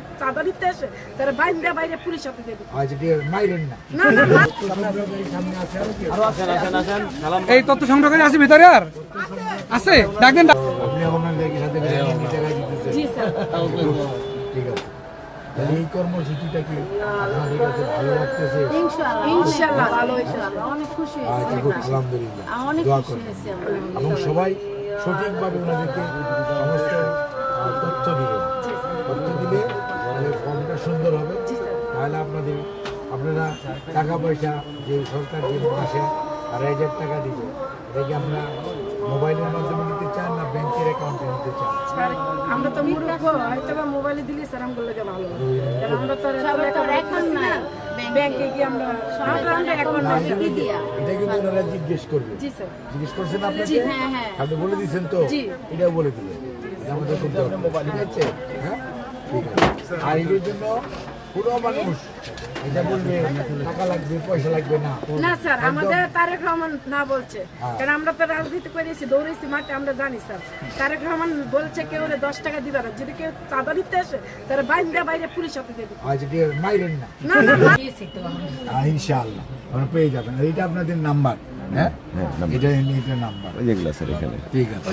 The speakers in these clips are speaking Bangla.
চাঁদা নিতে এসে তারা বাইরে বাইরে পুলিশ সাথে দেবে। এই তথ্য সংগ্রহকারী আছে ভিতরে আর আছে ডাকবেন। জি স্যার। ঠিক আছে, এই কর্মসূচিটা কি আপনাদের কাছে ভালো লাগতেছে? ইনশাআল্লাহ ভালো ইনশাআল্লাহ অনেক খুশি হয়েছি। আচ্ছা, খুব আলহামদুলিল্লাহ, অনেক দোয়া খুশি করবেন হয়েছি আমরা। এবং সবাই সঠিকভাবে ওনাদেরকে সমস্ত তথ্য দিবেন। তথ্য দিলে তাহলে ফর্মটা সুন্দর হবে। তাহলে আপনারা টাকা পয়সা যে সরকার যে মাসে 2,500 টাকা দিবে, এটা কি আমরা মোবাইলের মাধ্যমে নিতে চান না ব্যাংকের অ্যাকাউন্টে নিতে চান? স্যার আমরা তো মূর্খ, হয়তো বা মোবাইলে দিলে স্যার আমগুলো লাগে ভালো। কারণ আমরা তো এখন না ব্যাংকে গিয়ে আমরা এখন না, এটা কিন্তু ওনারা জিজ্ঞেস করবে। জি স্যার। জিজ্ঞেস করছেন জি, আপনাকে? হ্যাঁ, হ্যাঁ। আপনি বলে দিয়েছেন তো? জি। এটাও বলে দিলেন। এটা আমাদের খুব দরকার। ঠিক আছে? হ্যাঁ? ঠিক আছে। আর এর জন্য পুরো মানুষ এটা বলবে টাকা লাগবে, পয়সা লাগবে না। না স্যার, আমাদের তারেক রহমান না বলছে, কারণ আমরা তো রাজনীতি করেছি, দৌড়েছি মাঠে, আমরা জানি স্যার। তারেক রহমান বলছে কেউ 10 টাকা দিবে না, যদি কেউ চাঁদা নিতে আসে তারা বাইরে পুলিশ সাথে দেবে। আজ ঠিক আছে, মাইরেন না। না না না। ইনশাআল্লাহ আপনারা পেয়ে যাবেন। আর এটা আপনাদের নাম্বার, হ্যাঁ? এটা নাম্বার। যেগুলো স্যার এখানে ঠিক আছে।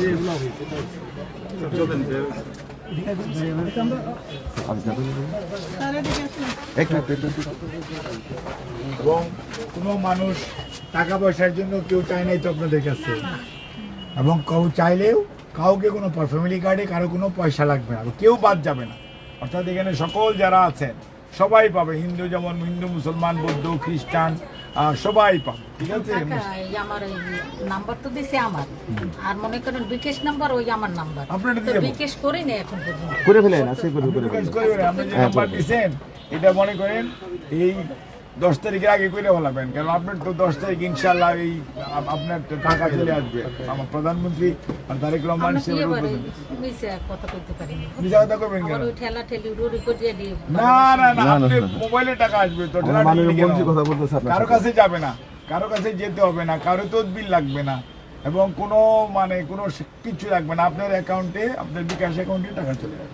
এবং কোনো মানুষ টাকা পয়সার জন্য কেউ চায় নাই তো আপনাদের কাছে, এবং কেউ চাইলেও কাউকে কোনো ফ্যামিলি কার্ডে কারো কোনো পয়সা লাগবে না, কেউ বাদ যাবে না। অর্থাৎ এখানে সকল যারা আছেন সবাই পাবে, হিন্দু যেমন হিন্দু, মুসলমান, বৌদ্ধ, খ্রিস্টান, সবাই পাবে। ঠিক আছে? আমার নাম্বার তো দিছে আমার, আর মনে করেন বিকেশ নাম্বার ওই আমার নাম্বার, আপনারা তো দিয়ে দেবো। বিকেশ করে নেই এখন পর্যন্ত। করে ফেলেন আজকে করে ফেলেন। বিকাশ করবেন। আপনি যে নাম্বার দিয়েছেন এটা মনে করেন এই 10 তারিখের আগে করে বলাবেন, কারণ আপনার তো 10 তারিখ ইনশাল্লাহ এই আপনার টাকা চলে আসবে। আমার প্রধানমন্ত্রী আর তারেক রহমান আমরা কি সাহেবের এবারে উদ্বোধন। মিশে কথা কইতে পারি না, মিথ্যা কথা করবেন কেন? ওই ঠেলা ঠেলি রোডি করিয়ে দিয়ে না না না, আপনি মোবাইলে টাকা আসবে তো, ঠেলা ঠেলি কেন? মন্ত্রী কথা বলতেছে আপনার কারো কাছে যাবে না, কারো কাছে যেতে হবে না, কারো তদবির লাগবে না, এবং কোনো কিছু লাগবে না। আপনার অ্যাকাউন্টে, আপনার বিকাশ অ্যাকাউন্টে টাকা চলে যাবে।